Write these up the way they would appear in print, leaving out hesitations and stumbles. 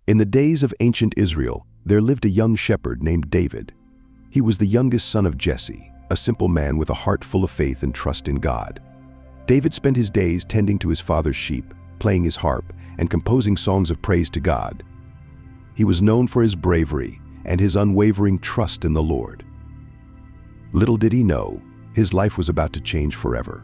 In the days of ancient Israel, there lived a young shepherd named David. He was the youngest son of Jesse, a simple man with a heart full of faith and trust in God. David spent his days tending to his father's sheep, playing his harp, and composing songs of praise to God. He was known for his bravery and his unwavering trust in the Lord. Little did he know, his life was about to change forever.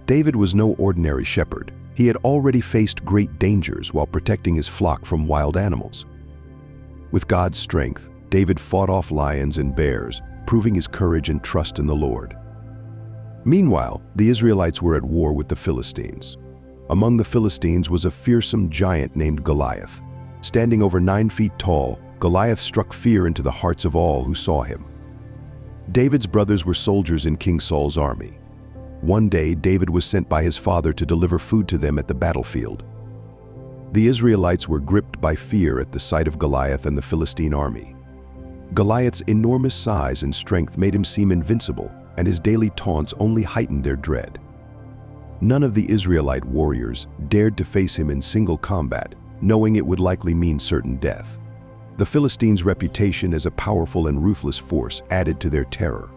David was no ordinary shepherd. He had already faced great dangers while protecting his flock from wild animals. With God's strength, David fought off lions and bears, proving his courage and trust in the Lord. Meanwhile, the Israelites were at war with the Philistines. Among the Philistines was a fearsome giant named Goliath. Standing over 9 feet tall, Goliath struck fear into the hearts of all who saw him. David's brothers were soldiers in King Saul's army. One day, David was sent by his father to deliver food to them at the battlefield. The Israelites were gripped by fear at the sight of Goliath and the Philistine army. Goliath's enormous size and strength made him seem invincible, and his daily taunts only heightened their dread. None of the Israelite warriors dared to face him in single combat, knowing it would likely mean certain death. The Philistines' reputation as a powerful and ruthless force added to their terror.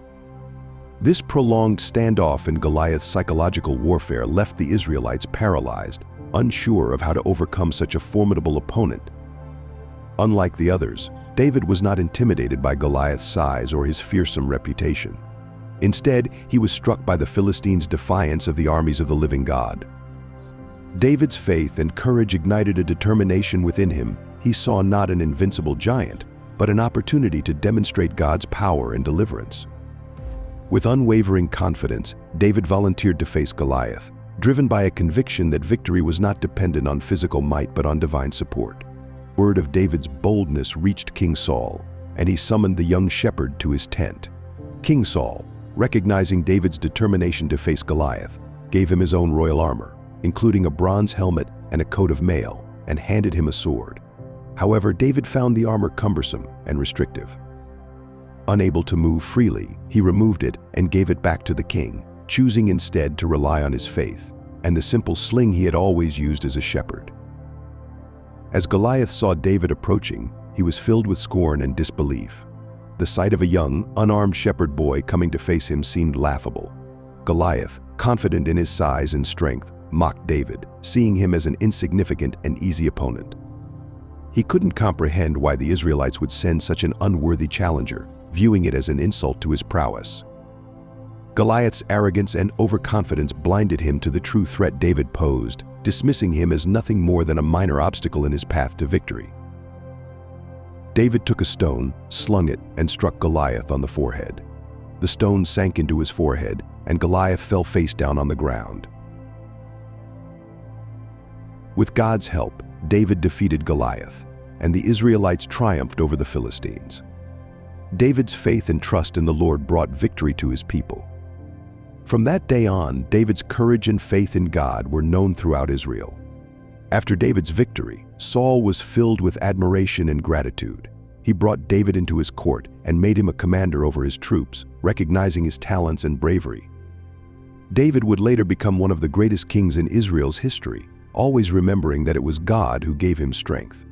This prolonged standoff in Goliath's psychological warfare left the Israelites paralyzed, unsure of how to overcome such a formidable opponent. Unlike the others, David was not intimidated by Goliath's size or his fearsome reputation. Instead, he was struck by the Philistines' defiance of the armies of the living God. David's faith and courage ignited a determination within him. He saw not an invincible giant, but an opportunity to demonstrate God's power and deliverance. With unwavering confidence, David volunteered to face Goliath, driven by a conviction that victory was not dependent on physical might but on divine support. Word of David's boldness reached King Saul, and he summoned the young shepherd to his tent. King Saul, recognizing David's determination to face Goliath, gave him his own royal armor, including a bronze helmet and a coat of mail, and handed him a sword. However, David found the armor cumbersome and restrictive. Unable to move freely, he removed it and gave it back to the king, choosing instead to rely on his faith and the simple sling he had always used as a shepherd. As Goliath saw David approaching, he was filled with scorn and disbelief. The sight of a young, unarmed shepherd boy coming to face him seemed laughable. Goliath, confident in his size and strength, mocked David, seeing him as an insignificant and easy opponent. He couldn't comprehend why the Israelites would send such an unworthy challenger, viewing it as an insult to his prowess. Goliath's arrogance and overconfidence blinded him to the true threat David posed, dismissing him as nothing more than a minor obstacle in his path to victory. David took a stone, slung it, and struck Goliath on the forehead. The stone sank into his forehead, and Goliath fell face down on the ground. With God's help, David defeated Goliath, and the Israelites triumphed over the Philistines. David's faith and trust in the Lord brought victory to his people. From that day on, David's courage and faith in God were known throughout Israel. After David's victory, Saul was filled with admiration and gratitude. He brought David into his court and made him a commander over his troops, recognizing his talents and bravery. David would later become one of the greatest kings in Israel's history, always remembering that it was God who gave him strength.